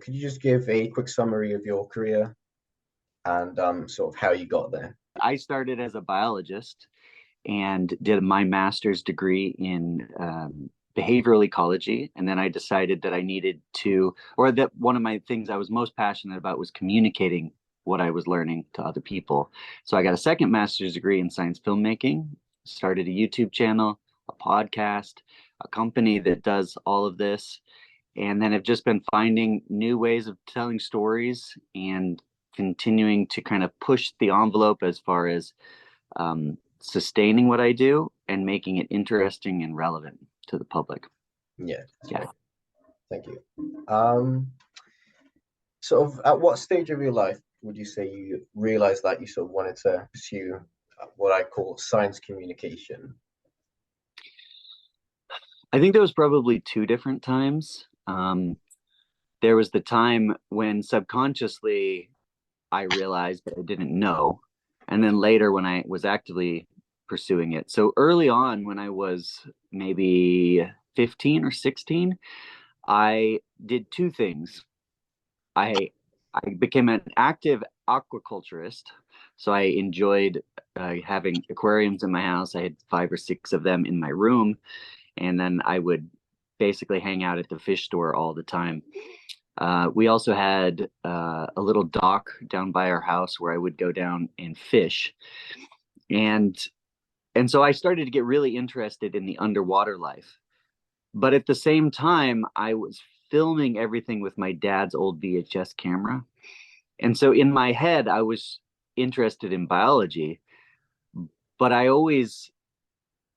Could you just give a quick summary of your career and sort of how you got there? I started as a biologist and did my master's degree in behavioral ecology. And then I decided that I needed to, or that one of my things I was most passionate about was communicating what I was learning to other people. So I got a second master's degree in science filmmaking, started a YouTube channel, a podcast, a company that does all of this. And then have just been finding new ways of telling stories and continuing to kind of push the envelope as far as sustaining what I do and making it interesting and relevant to the public. Yeah, Yeah. great. Thank you. Sort of at what stage of your life would you say you realized that you sort of wanted to pursue what I call science communication? I think there was probably two different times. There was the time when subconsciously I realized that I didn't know, and then later when I was actively pursuing it. So early on, when I was maybe 15 or 16, I did two things. I I became an active aquaculturist, so I enjoyed having aquariums in my house. I had five or six of them in my room, and then I would basically hang out at the fish store all the time. We also had a little dock down by our house where I would go down and fish, and so I started to get really interested in the underwater life. But at the same time, I was filming everything with my dad's old VHS camera, and so in my head, I was interested in biology, but I always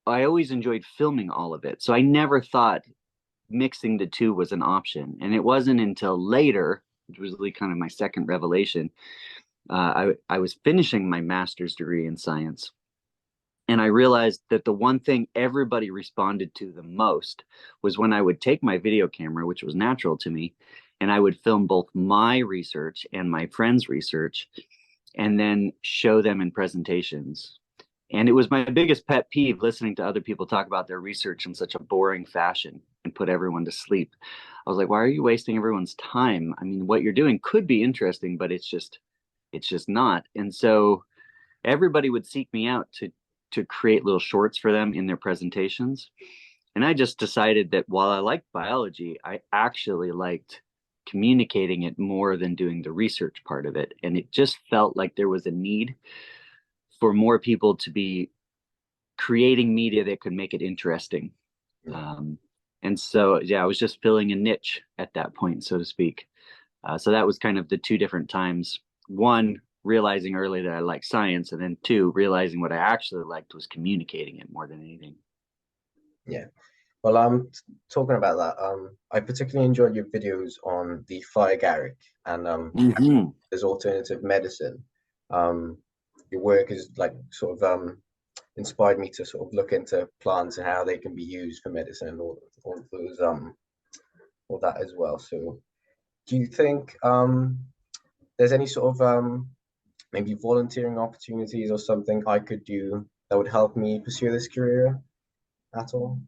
enjoyed filming all of it. So I never thought mixing the two was an option. And it wasn't until later, which was really kind of my second revelation. I was finishing my master's degree in science, and I realized that the one thing everybody responded to the most was when I would take my video camera, which was natural to me, and I would film both my research and my friends' research and then show them in presentations. And it was my biggest pet peeve listening to other people talk about their research in such a boring fashion and put everyone to sleep. I was like, why are you wasting everyone's time? I mean, what you're doing could be interesting, but it's just not. And so everybody would seek me out to create little shorts for them in their presentations. And I just decided that while I liked biology, I actually liked communicating it more than doing the research part of it. And it just felt like there was a need for more people to be creating media that could make it interesting. Um, and so, yeah, I was just filling a niche at that point, so to speak. So that was kind of the two different times. One, realizing early that I liked science, and then two, realizing what I actually liked was communicating it more than anything. Yeah. Well, talking about that, I particularly enjoyed your videos on the fire Garrick and Mm-hmm. as alternative medicine. Um, your work is like sort of inspired me to sort of look into plants and how they can be used for medicine and all of those all that as well. So, do you think there's any sort of maybe volunteering opportunities or something I could do that would help me pursue this career at all?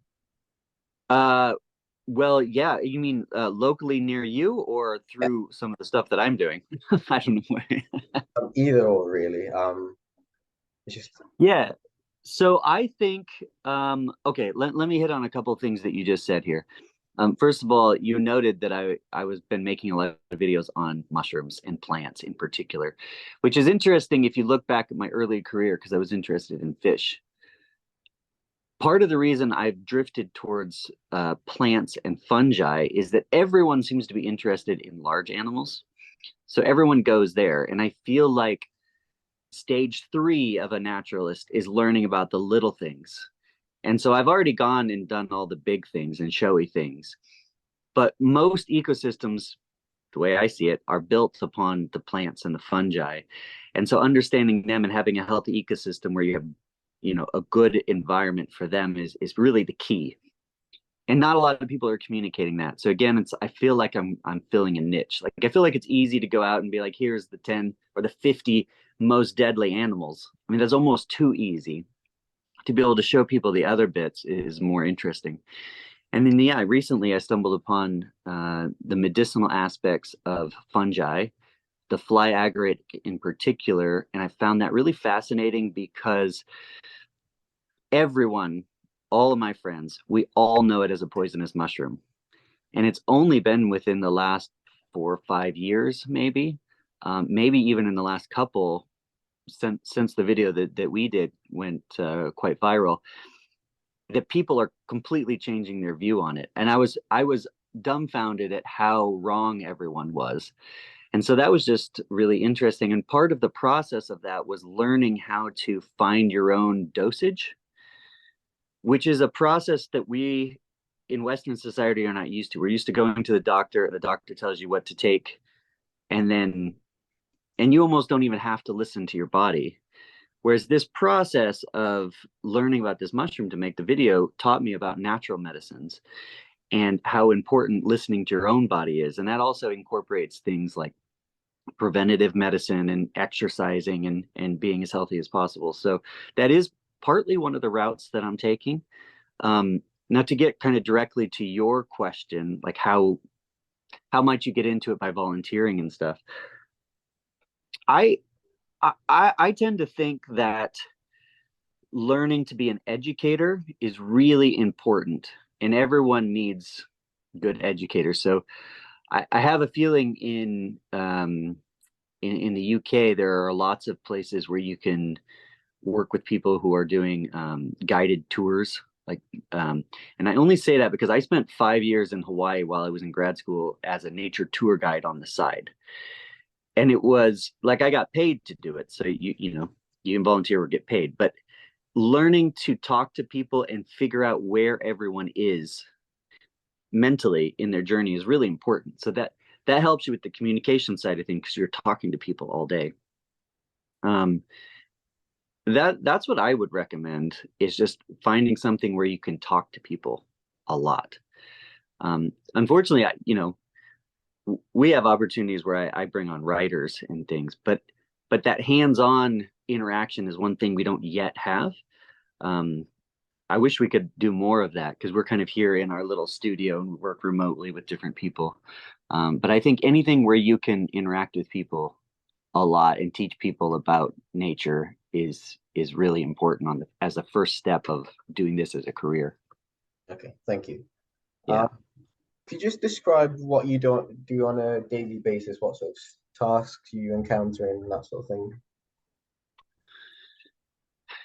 Uh, well, yeah, you mean locally near you or Yeah, through some of the stuff that I'm doing? I don't know. either or really. It's just Yeah. So I think, okay, let me hit on a couple of things that you just said here. First of all, you noted that I was been making a lot of videos on mushrooms and plants in particular, which is interesting if you look back at my early career because I was interested in fish. Part of the reason I've drifted towards plants and fungi is that everyone seems to be interested in large animals. So everyone goes there. And I feel like stage three of a naturalist is learning about the little things. And so I've already gone and done all the big things and showy things. But most ecosystems, the way I see it, are built upon the plants and the fungi. And so understanding them and having a healthy ecosystem where you have, a good environment for them is really the key. And not a lot of people are communicating that. So again, I feel like I'm filling a niche. Like I feel like it's easy to go out and be like, here's the 10 or the 50 most deadly animals. I mean, that's almost too easy. To be able to show people the other bits is more interesting. And then, yeah, recently I stumbled upon the medicinal aspects of fungi, the fly agaric in particular, and I found that really fascinating because everyone, all of my friends, we all know it as a poisonous mushroom. And it's only been within the last 4 or 5 years, maybe even in the last couple, since the video that we did went quite viral, that people are completely changing their view on it. And I was dumbfounded at how wrong everyone was. And so that was just really interesting. And part of the process of that was learning how to find your own dosage, which is a process that we in Western society are not used to. We're used to going to the doctor, and the doctor tells you what to take, and then and you almost don't even have to listen to your body. Whereas this process of learning about this mushroom to make the video taught me about natural medicines and how important listening to your own body is. And that also incorporates things like preventative medicine and exercising and being as healthy as possible. So that is partly one of the routes that I'm taking. Now to get kind of directly to your question, like how might you get into it by volunteering and stuff? I I tend to think that learning to be an educator is really important, and everyone needs good educators. So I have a feeling in the UK there are lots of places where you can work with people who are doing guided tours. Like, and I only say that because I spent 5 years in Hawaii while I was in grad school as a nature tour guide on the side, and it was like I got paid to do it. So you can volunteer or get paid, but learning to talk to people and figure out where everyone is mentally in their journey is really important. So that helps you with the communication side of things because you're talking to people all day. Um, that's what I would recommend is just finding something where you can talk to people a lot. Unfortunately, we have opportunities where I bring on writers and things, but that hands-on interaction is one thing we don't yet have. Um, I wish we could do more of that because we're kind of here in our little studio and work remotely with different people. But I think anything where you can interact with people a lot and teach people about nature is really important as a first step of doing this as a career. Okay, thank you. Yeah. Could you just describe what you don't do on a daily basis? What sort of tasks you encounter and that sort of thing?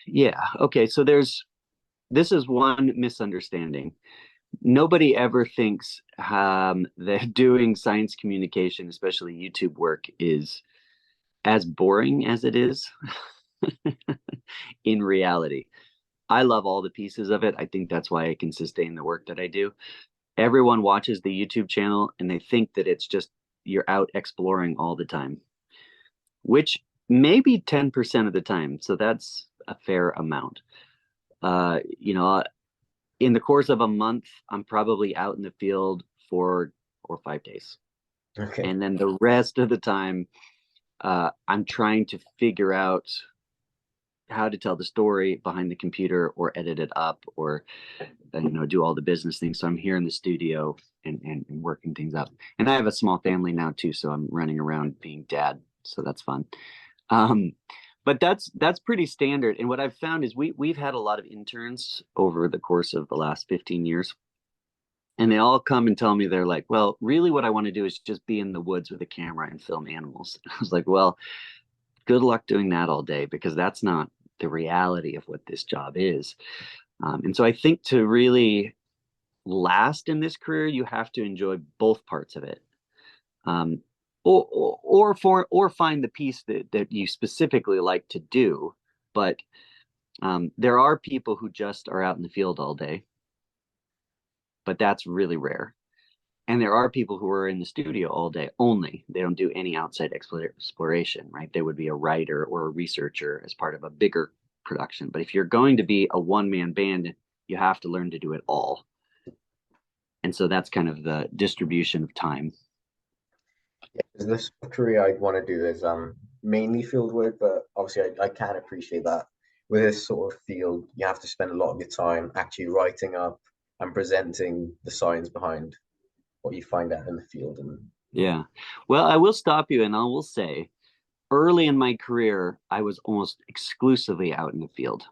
Yeah. Okay. So this is one misunderstanding. Nobody ever thinks that doing science communication, especially YouTube work, is as boring as it is in reality. I love all the pieces of it. I think that's why I can sustain the work that I do. Everyone watches the YouTube channel and they think that it's just you're out exploring all the time, which maybe 10% of the time. So that's a fair amount. Uh, you know, in the course of a month, I'm probably out in the field 4 or 5 days. Okay. And then the rest of the time, I'm trying to figure out how to tell the story behind the computer or edit it up or do all the business things. So I'm here in the studio and working things up. And I have a small family now too, so I'm running around being dad. So that's fun. Um, but that's pretty standard. And what I've found is we've had a lot of interns over the course of the last 15 years. And they all come and tell me they're like, well, really what I want to do is just be in the woods with a camera and film animals. I was like, well, good luck doing that all day because that's not the reality of what this job is. And so I think to really last in this career, you have to enjoy both parts of it. Um, or find the piece that you specifically like to do. But there are people who just are out in the field all day, but that's really rare. And there are people who are in the studio all day only. They don't do any outside exploration, right? They would be a writer or a researcher as part of a bigger production. But if you're going to be a one-man band, you have to learn to do it all. And so that's kind of the distribution of time. Yeah, 'cause this career I'd want to do is mainly field work, but obviously I can appreciate that with this sort of field, you have to spend a lot of your time actually writing up and presenting the science behind what you find out in the field. And Yeah. Well, I will stop you and I will say early in my career, I was almost exclusively out in the field.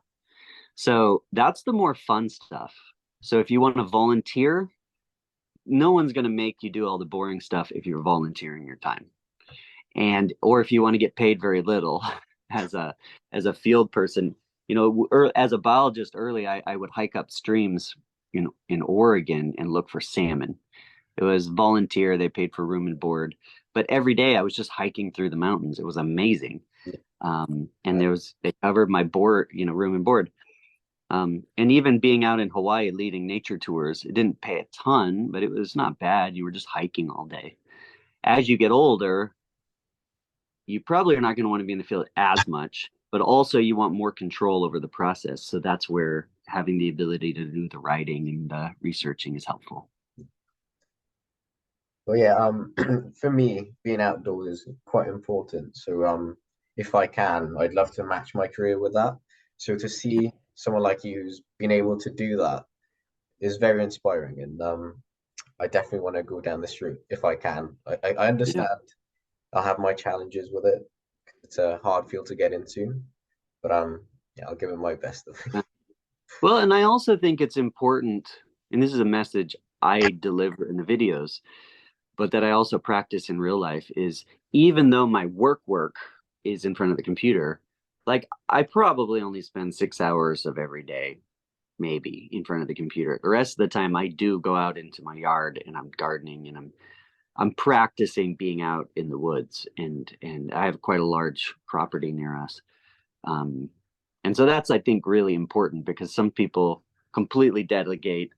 So that's the more fun stuff. So if you want to volunteer, no one's going to make you do all the boring stuff if you're volunteering your time. And or if you want to get paid very little as a field person, as a biologist early, I would hike up streams in Oregon and look for salmon. It was volunteer, they paid for room and board, but every day I was just hiking through the mountains. It was amazing. And they covered my board, room and board. And even being out in Hawaii leading nature tours, it didn't pay a ton, but it was not bad. You were just hiking all day. As you get older, you probably are not going to want to be in the field as much, but also you want more control over the process. So that's where having the ability to do the writing and the researching is helpful. well, yeah, for me, being outdoors is quite important. So if I can, I'd love to match my career with that. So to see someone like you who's been able to do that is very inspiring, and I definitely want to go down this route if I can. I Yeah. understand I'll have my challenges with it. It's a hard field to get into, but yeah, I'll give it my best. Well, and I also think it's important, and this is a message I deliver in the videos, but that I also practice in real life is even though my work is in front of the computer, like I probably only spend 6 hours of every day, maybe in front of the computer. The rest of the time I do go out into my yard and I'm gardening and I'm practicing being out in the woods and I have quite a large property near us. Um, and so that's I think really important because some people completely delegate,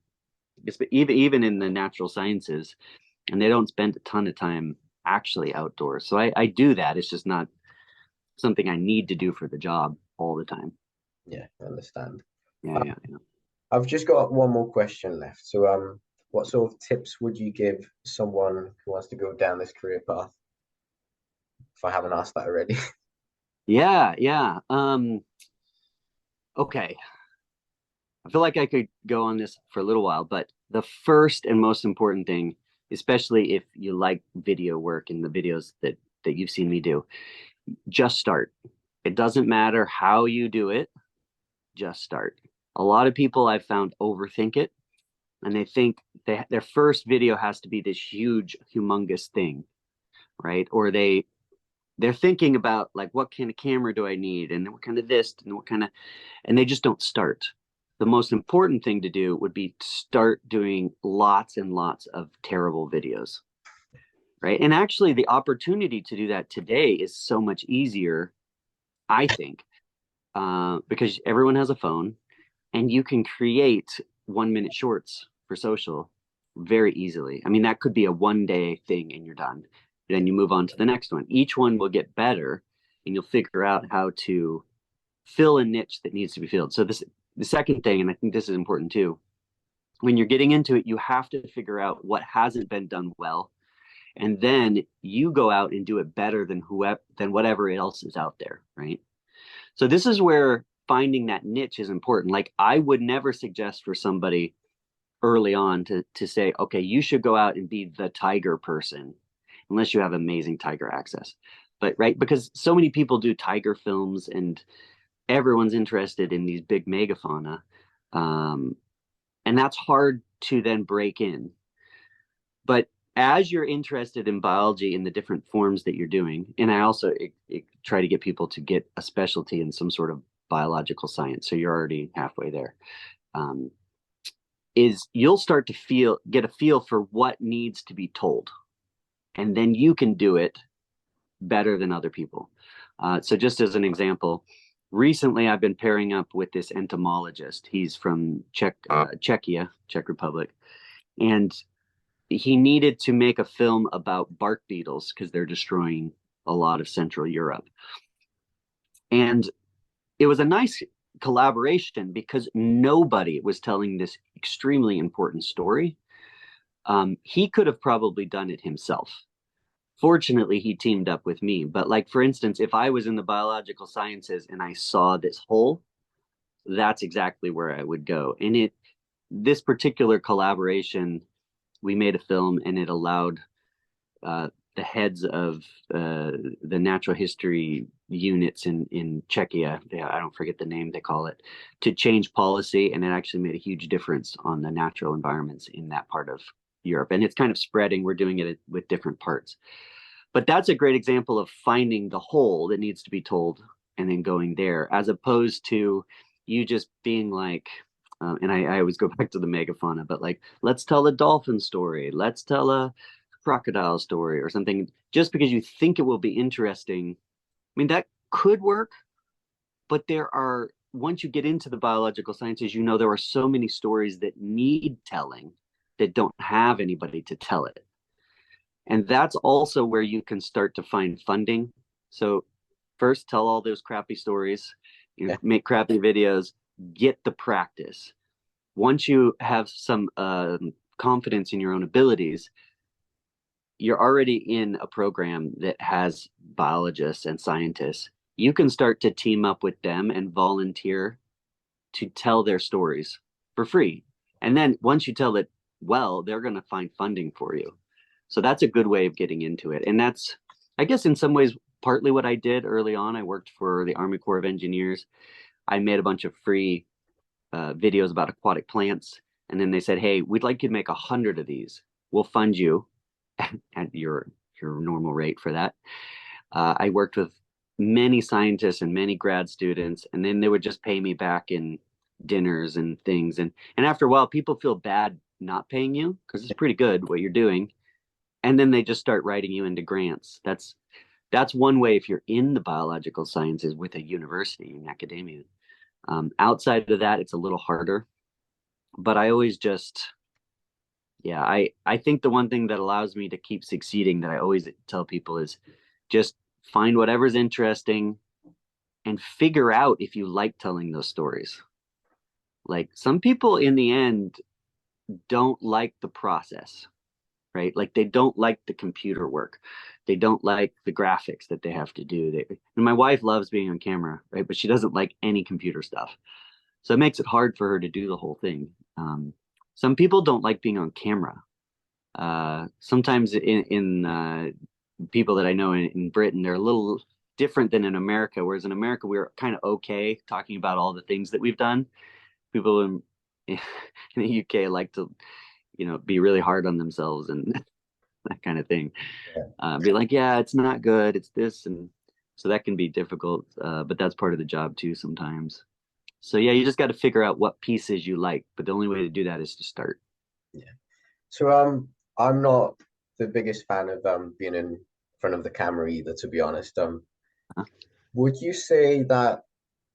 even in the natural sciences, and they don't spend a ton of time actually outdoors. So I do that. It's just not something I need to do for the job all the time. Yeah, I understand. Yeah, Um, yeah, yeah. I've just got one more question left. So what sort of tips would you give someone who wants to go down this career path? If I haven't asked that already. Yeah, yeah. Okay. I feel like I could go on this for a little while, but the first and most important thing, especially if you like video work and the videos that you've seen me do, just start. It doesn't matter how you do it, just start. A lot of people I've found overthink it and they think their first video has to be this huge, humongous thing, right? Or they're thinking about like what kind of camera do I need and what kind of this and what kind of and they just don't start. The most important thing to do would be start doing lots and lots of terrible videos, right? And actually the opportunity to do that today is so much easier, I think, because everyone has a phone and you can create 1 minute shorts for social very easily. I mean, that could be a 1 day thing and you're done. Then you move on to the next one. Each one will get better and you'll figure out how to fill a niche that needs to be filled. So the second thing, and I think this is important too, when you're getting into it, you have to figure out what hasn't been done well. And then you go out and do it better than whatever else is out there, right? So this is where finding that niche is important. Like I would never suggest for somebody early on to say, okay, you should go out and be the tiger person, unless you have amazing tiger access. But right, because so many people do tiger films and everyone's interested in these big megafauna. Um, and that's hard to then break in. But as you're interested in biology in the different forms that you're doing, and I also try to get people to get a specialty in some sort of biological science, so you're already halfway there. Is you'll start to get a feel for what needs to be told, and then you can do it better than other people. So just as an example, recently I've been pairing up with this entomologist. He's from Czechia, Czech Republic, and he needed to make a film about bark beetles because they're destroying a lot of Central Europe. And it was a nice collaboration because nobody was telling this extremely important story. He could have probably done it himself. Fortunately, he teamed up with me. But like, for instance, if I was in the biological sciences and I saw this hole, that's exactly where I would go. And this particular collaboration, we made a film, and it allowed the heads of the natural history units in Czechia, I don't forget the name they call it, to change policy, and it actually made a huge difference on the natural environments in that part of Europe. And it's kind of spreading. We're doing it with different parts. But that's a great example of finding the whole that needs to be told and then going there, as opposed to you just being like, and I always go back to the megafauna, but like, let's tell a dolphin story, let's tell a crocodile story or something, just because you think it will be interesting. I mean, that could work, but there are, once you get into the biological sciences, you know, there are so many stories that need telling that don't have anybody to tell it. And that's also where you can start to find funding. So first, tell all those crappy stories, Yeah. make crappy videos, get the practice. Once you have some confidence in your own abilities, you're already in a program that has biologists and scientists. You can start to team up with them and volunteer to tell their stories for free. And then once you tell it well, they're going to find funding for you. So that's a good way of getting into it. And that's, I guess, in some ways, partly what I did early on. I worked for the Army Corps of Engineers. I made a bunch of free videos about aquatic plants. And then they said, hey, we'd like you to make 100 of these. We'll fund you at your normal rate for that. I worked with many scientists and many grad students, and then they would just pay me back in dinners and things. And after a while, people feel bad not paying you because it's pretty good what you're doing. And then they just start writing you into grants. That's one way if you're in the biological sciences with a university in academia. Outside of that, it's a little harder. But I always just, yeah, I think the one thing that allows me to keep succeeding that I always tell people is just find whatever's interesting and figure out if you like telling those stories. Like some people in the end don't like the process, right? Like they don't like the computer work. They don't like the graphics that they have to do. And my wife loves being on camera, right? But she doesn't like any computer stuff. So it makes it hard for her to do the whole thing. Some people don't like being on camera. Sometimes in people that I know in Britain, they're a little different than in America. Whereas in America, we're kind of okay talking about all the things that we've done. People in the UK like to, be really hard on themselves and that kind of thing. Be like, yeah, it's not good. It's this. And so that can be difficult. But that's part of the job too sometimes. So yeah, you just got to figure out what pieces you like. But the only way to do that is to start. Yeah. So I'm not the biggest fan of being in front of the camera either, to be honest. Huh? Would you say that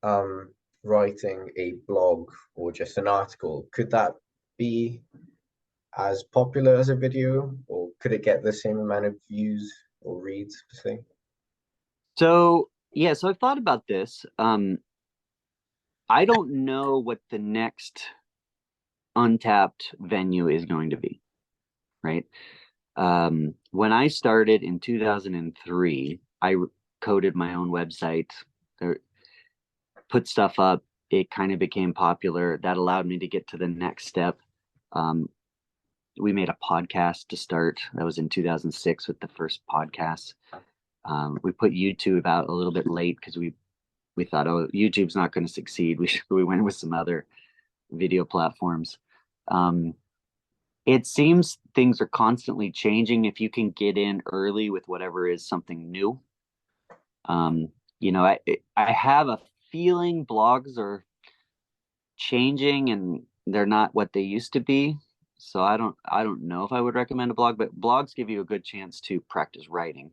um writing a blog or just an article, could that be as popular as a video, or could it get the same amount of views or reads per se? So yeah, so I've thought about this. I don't know what the next untapped venue is going to be, right? When I started in 2003, I coded my own website, put stuff up. It kind of became popular. That allowed me to get to the next step. Um, we made a podcast to start. That was in 2006 with the first podcast. We put YouTube out a little bit late because we thought, oh, YouTube's not going to succeed. We went with some other video platforms. It seems things are constantly changing. If you can get in early with whatever is something new, um, I have a feeling blogs are changing and they're not what they used to be. So I don't know if I would recommend a blog, but blogs give you a good chance to practice writing.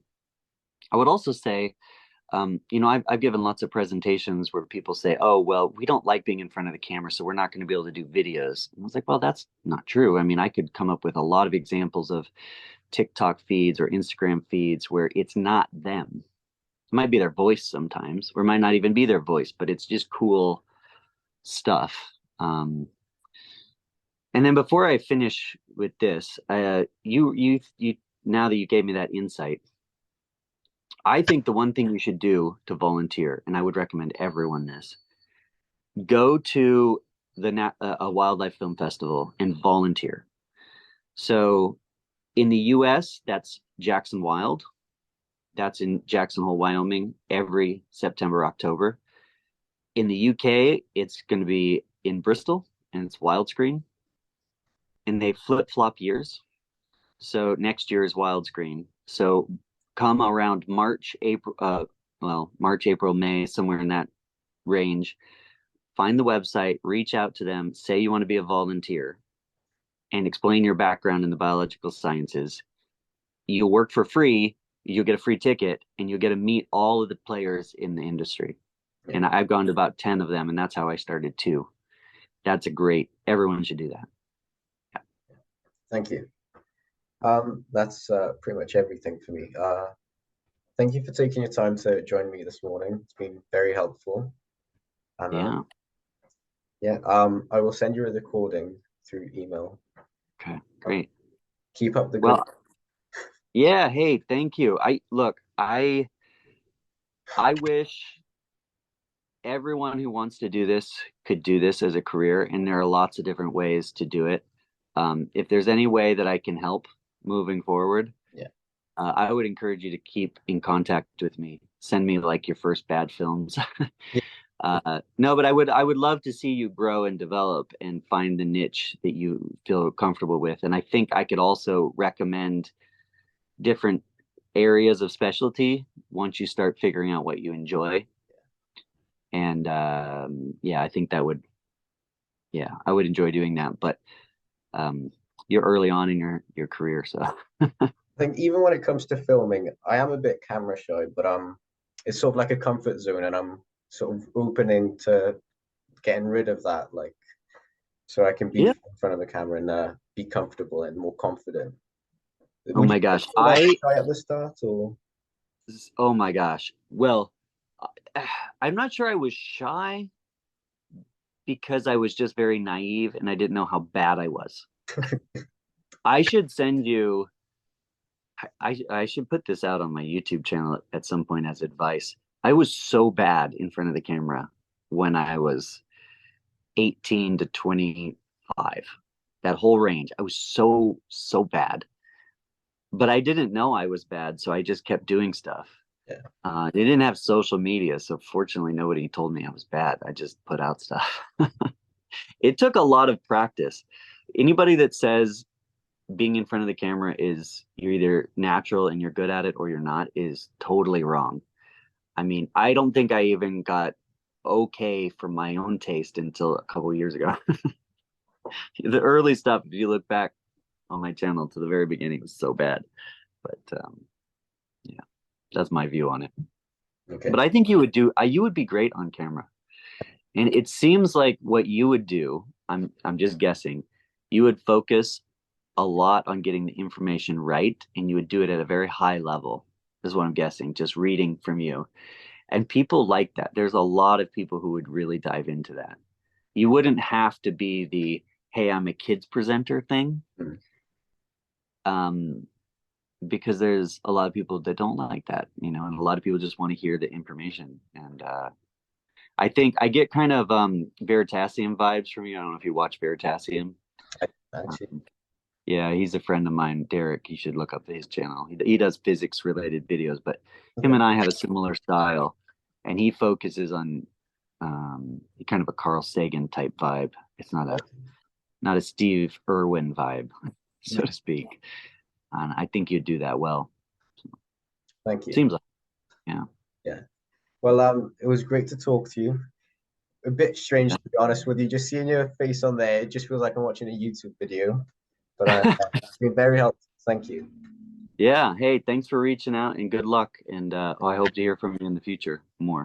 I would also say, I've given lots of presentations where people say, oh, well, we don't like being in front of the camera, so we're not going to be able to do videos. And I was like, well, that's not true. I mean, I could come up with a lot of examples of TikTok feeds or Instagram feeds where it's not them. It might be their voice sometimes, or it might not even be their voice, but it's just cool stuff. And then before I finish with this, you now that you gave me that insight, I think the one thing you should do to volunteer, and I would recommend everyone this, go to a wildlife film festival and volunteer. So in the US, that's Jackson Wild. That's in Jackson Hole, Wyoming, every September, October. In the UK, it's going to be in Bristol, and it's Wildscreen, and they flip flop years. So next year is Wildscreen. So come around March, April, March, April, May, somewhere in that range. Find the website, reach out to them, say you want to be a volunteer, and explain your background in the biological sciences. You'll work for free, you'll get a free ticket, and you'll get to meet all of the players in the industry. Yeah. And I've gone to about 10 of them, and that's how I started too. That's a great, everyone should do that. Yeah. Thank you. That's pretty much everything for me. Thank you for taking your time to join me this morning. It's been very helpful. And I will send you a recording through email. Okay, great. Keep up the good. Well, yeah, hey, thank you. I wish everyone who wants to do this could do this as a career, and there are lots of different ways to do it. If there's any way that I can help moving forward, I would encourage you to keep in contact with me. Send me like your first bad films. No, but I would love to see you grow and develop and find the niche that you feel comfortable with. And I think I could also recommend different areas of specialty once you start figuring out what you enjoy. And I think that would, I would enjoy doing that. But you're early on in your career, so. I think even when it comes to filming, I am a bit camera shy, but it's sort of like a comfort zone, and I'm sort of opening to getting rid of that, like, so I can be in front of the camera and be comfortable and more confident. Oh my gosh, shy at the start, or? Oh my gosh. Well, I'm not sure I was shy because I was just very naive and I didn't know how bad I was. I should send you. I should put this out on my YouTube channel at some point as advice. I was so bad in front of the camera when I was 18 to 25. That whole range. I was so bad. But I didn't know I was bad, so I just kept doing stuff. Yeah. They didn't have social media, so fortunately nobody told me I was bad. I just put out stuff. It took a lot of practice. Anybody that says being in front of the camera is you're either natural and you're good at it or you're not is totally wrong. I mean, I don't think I even got okay for my own taste until a couple of years ago. The early stuff, if you look back on my channel to the very beginning, was so bad. But that's my view on it. Okay. But I think you would be great on camera. And it seems like what you would do, I'm just guessing, you would focus a lot on getting the information right, and you would do it at a very high level. This is what I'm guessing, just reading from you. And people like that. There's a lot of people who would really dive into that. You wouldn't have to be the, hey, I'm a kids presenter thing. Because there's a lot of people that don't like that, and a lot of people just want to hear the information. And I think I get kind of Veritasium vibes from you. I don't know if you watch Veritasium. Yeah, he's a friend of mine, Derek. You should look up his channel. He does physics related videos, but him and I have a similar style, and he focuses on kind of a Carl Sagan type vibe. It's not a Steve Irwin vibe, so to speak. And I think you'd do that well. Thank you. Seems like, yeah. Well, it was great to talk to you. A bit strange, to be honest with you. Just seeing your face on there, it just feels like I'm watching a YouTube video. But it's been very helpful. Thank you. Yeah. Hey, thanks for reaching out, and good luck. And I hope to hear from you in the future more.